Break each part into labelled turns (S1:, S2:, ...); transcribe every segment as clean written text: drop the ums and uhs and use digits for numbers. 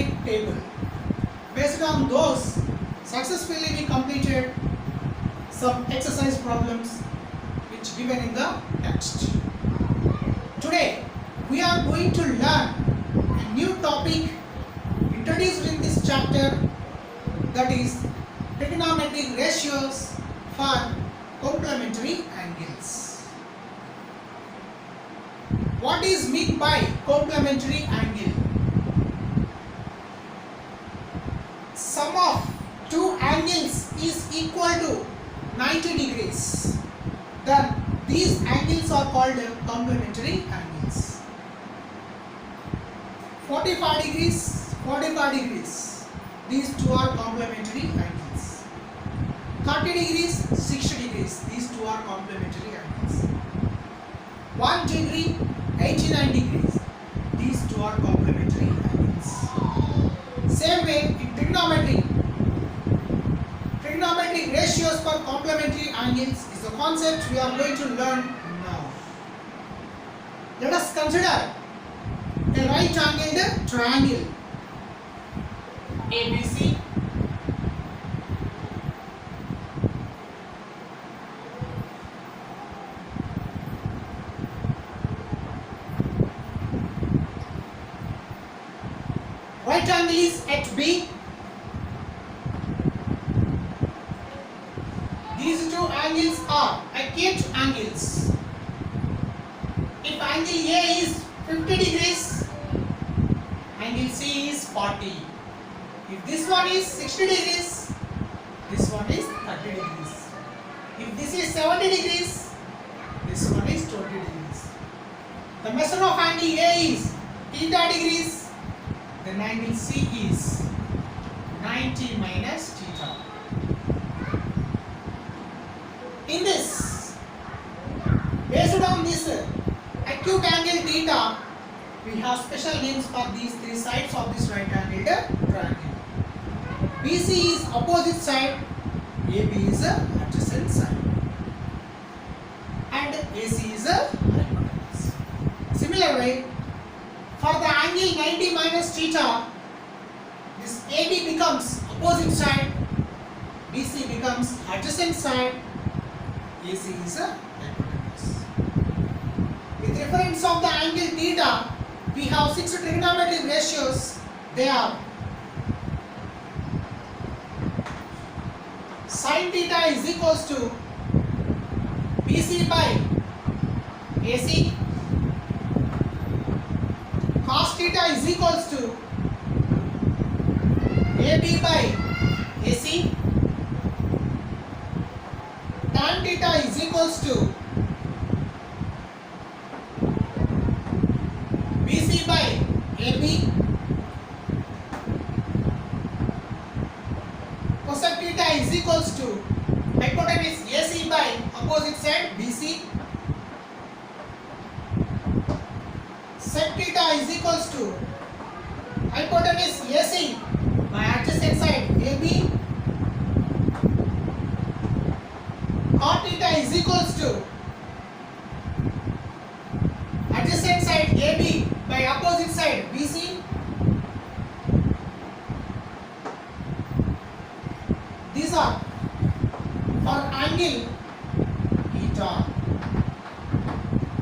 S1: trigonometric table. Based on those, successfully we completed some exercise problems which given in the text. Today we are going to learn a new topic introduced in this chapter, that is trigonometric ratios for complementary angles. What is meant by complementary angle? Sum of two angles is equal to 90 degrees. Then these angles are called complementary angles. 45 degrees, 45 degrees. These two are complementary angles. 30 degrees, 60 degrees. These two are complementary angles. 1 degree, 89 degrees. These two are complementary angles. Same way in trigonometry. Trigonometric ratios for complementary angles is a concept we are going to learn now. Let us consider a right angled triangle ABC. Right angle is at B. These two angles are acute angles. If angle A is 50 degrees, angle C is 40. If this one is 60 degrees, this one is 30 degrees. If this is 70 degrees, this one is 20 degrees. The measure of angle A is theta degrees, then angle C is 90 minus theta. In this, based on this acute angle theta, we have special names for these three sides of this right angled triangle. BC is opposite side, AB is adjacent side, and AC is hypotenuse. Similarly, for the angle 90 minus theta, this AB becomes opposite side, BC becomes adjacent side, AC is hypotenuse. With reference of the angle theta, we have 6 trigonometric ratios. They are sin theta is equals to BC by AC, cos theta is equals to AB by AC, tan theta is equals to BC by AB, cosec theta is equals to hypotenuse AC by opposite side BC, sec theta is equals to hypotenuse AC by adjacent side AB, cot theta is equals to adjacent side AB by opposite side BC. These are for angle theta.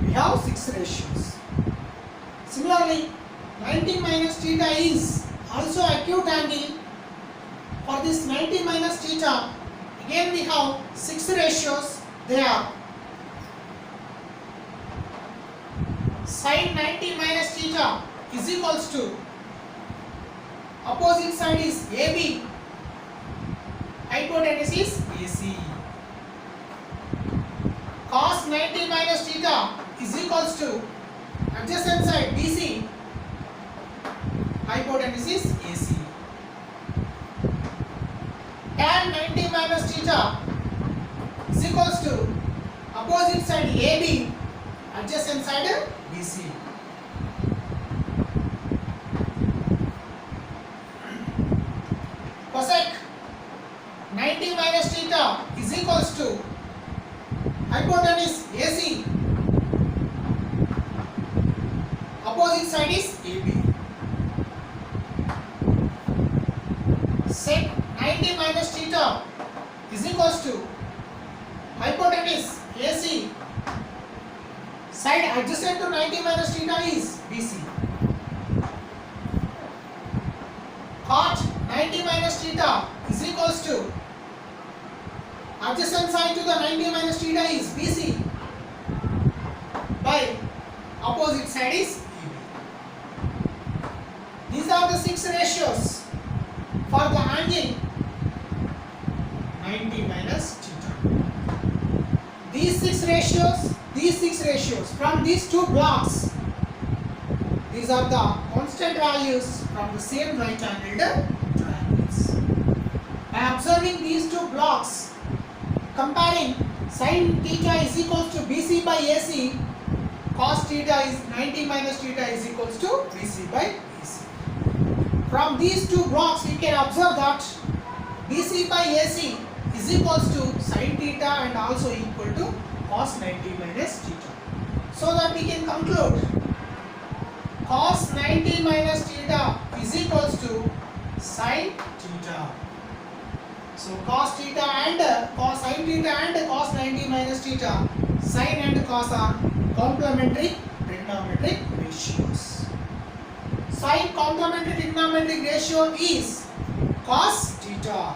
S1: We have 6 ratios. Similarly, 90 minus theta is also acute angle. For this 90 minus theta, again we have 6 ratios. They are sin 90 minus theta is equals to opposite side is AB, hypotenuse is AC. Cos 90 minus theta is equals to adjacent side BC, hypotenuse is AC. Tan 90 minus theta is equals to opposite side AB, adjacent side BC. Cosec 90 minus theta is equals to hypotenuse AC, opposite side is AB. 90 minus theta is equals to hypotenuse AC. Side adjacent to 90 minus theta is BC. Cot 90 minus theta is equals to adjacent side to the 90 minus theta is BC by opposite side is AB. These are the 6 ratios for the angle 90 minus theta. These six ratios from these two blocks, these are the constant values from the same right angled triangles. By observing these two blocks, comparing sin theta is equals to BC by AC, cos theta is 90 minus theta is equals to BC by AC. From these two blocks we can observe that BC by AC is equals to sin theta and also equal to cos 90 minus theta. So that we can conclude cos 90 minus theta is equals to sin theta. So cos theta and cos sin theta and cos 90 minus theta, sin and cos are complementary trigonometric ratios. Sin complementary trigonometric ratio is cos theta.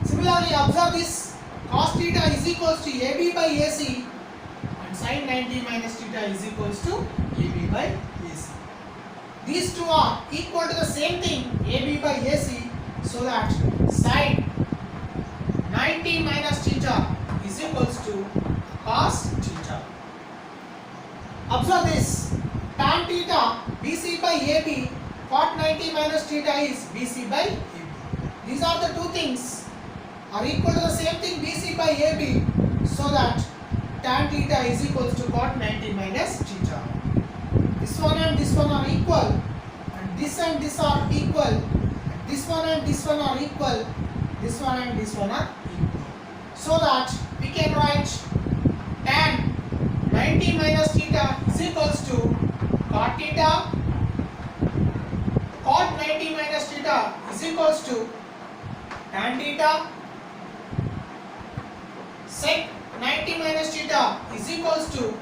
S1: Similarly, observe this, cos theta is equals to AB by AC and sin 90 minus theta is equals to AB by AC. These two are equal to the same thing, AB by AC, so that sin 90 minus theta is equals to cos theta. Observe this, tan theta BC by AB, cot 90 minus theta is BC by AB. These are the two things are equal to the same thing, BC by AB, so that tan theta is equals to cot 90 minus theta. This one and this one are equal, and this are equal, and this one and this one are equal, this one and this one are equal. So that we can write tan 90 minus theta is equals to cot theta, cot 90 minus theta is equals to tan theta, sec 90 minus theta is equals to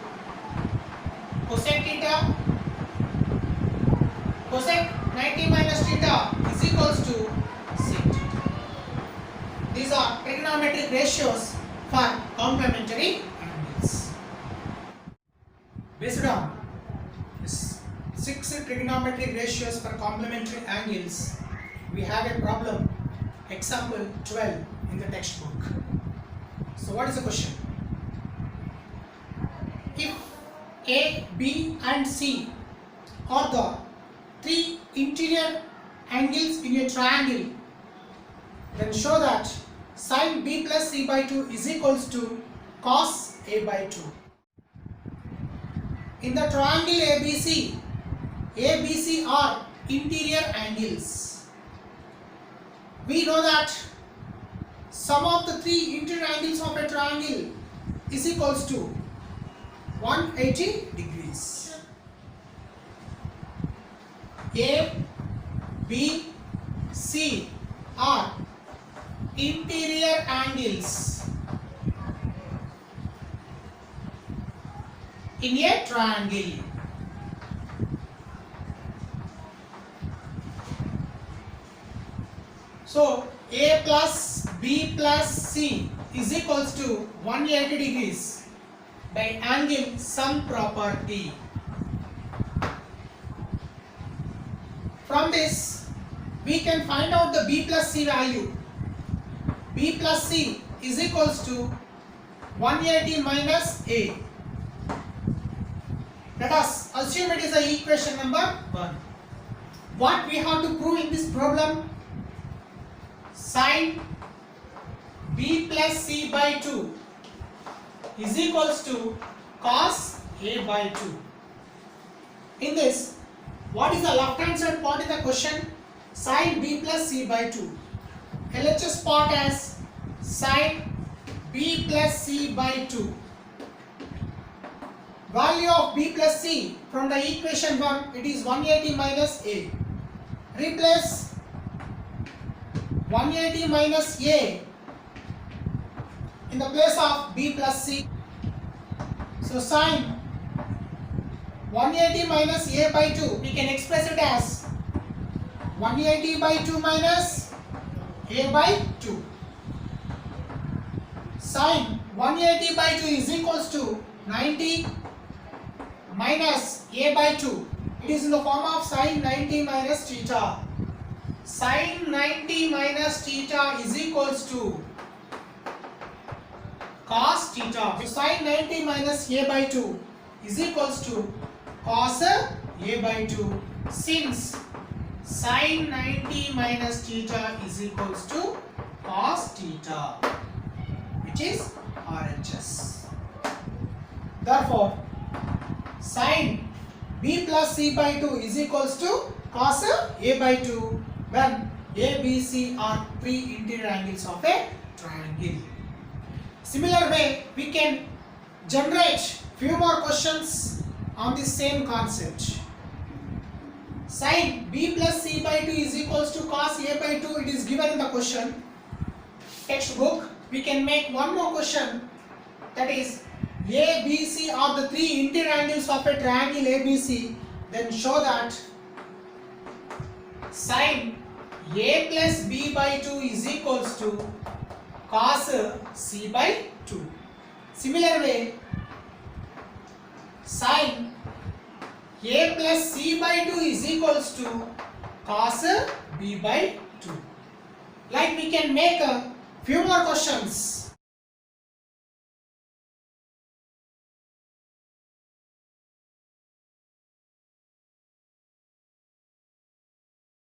S1: cosec theta, cosec 90 minus theta is equals to sec theta. These are trigonometric ratios for complementary angles. Based on 6 trigonometric ratios for complementary angles, we have a problem, example 12 in the textbook. So what is the question? If A, B and C are the 3 interior angles in a triangle, then show that sin B plus C by 2 is equals to cos A by 2. In the triangle ABC, ABC are interior angles. We know that sum of the 3 interior angles of a triangle is equals to 180 degrees. A, B, C are interior angles in a triangle. So A plus B plus C is equals to 180 degrees by angle sum property. From this we can find out the B plus C value. B plus C is equals to 180 minus A. Let us assume it is the equation number 1. What we have to prove in this problem? Sin B plus C by 2 is equals to cos A by 2. In this, what is the left hand side part in the question? Sin B plus C by 2. LHS part as sin B plus C by 2. Value of B plus C from the equation 1, it is 180 minus A. Replace 180 minus A in the place of B plus C. So sine 180 minus A by 2, we can express it as 180 by 2 minus A by 2. Sine 180 by 2 is equals to 90 minus A by 2. It is in the form of sine 90 minus theta. Sine 90 minus theta is equals to cos theta. So sine 90 minus A by 2 is equals to cos A by 2, since sine 90 minus theta is equals to cos theta, which is RHS. Therefore, sine B plus C by 2 is equals to cos A by 2 when A, B, C are three interior angles of a triangle. Similar way, we can generate few more questions on the same concept. Sine B plus C by 2 is equals to cos A by 2. It is given in the question textbook. We can make one more question, that is A, B, C are the three interior angles of a triangle ABC. Then show that sine A plus B by 2 is equals to cos C by 2. Similar way, sine A plus C by 2 is equals to cos B by 2. Like we can make a few more questions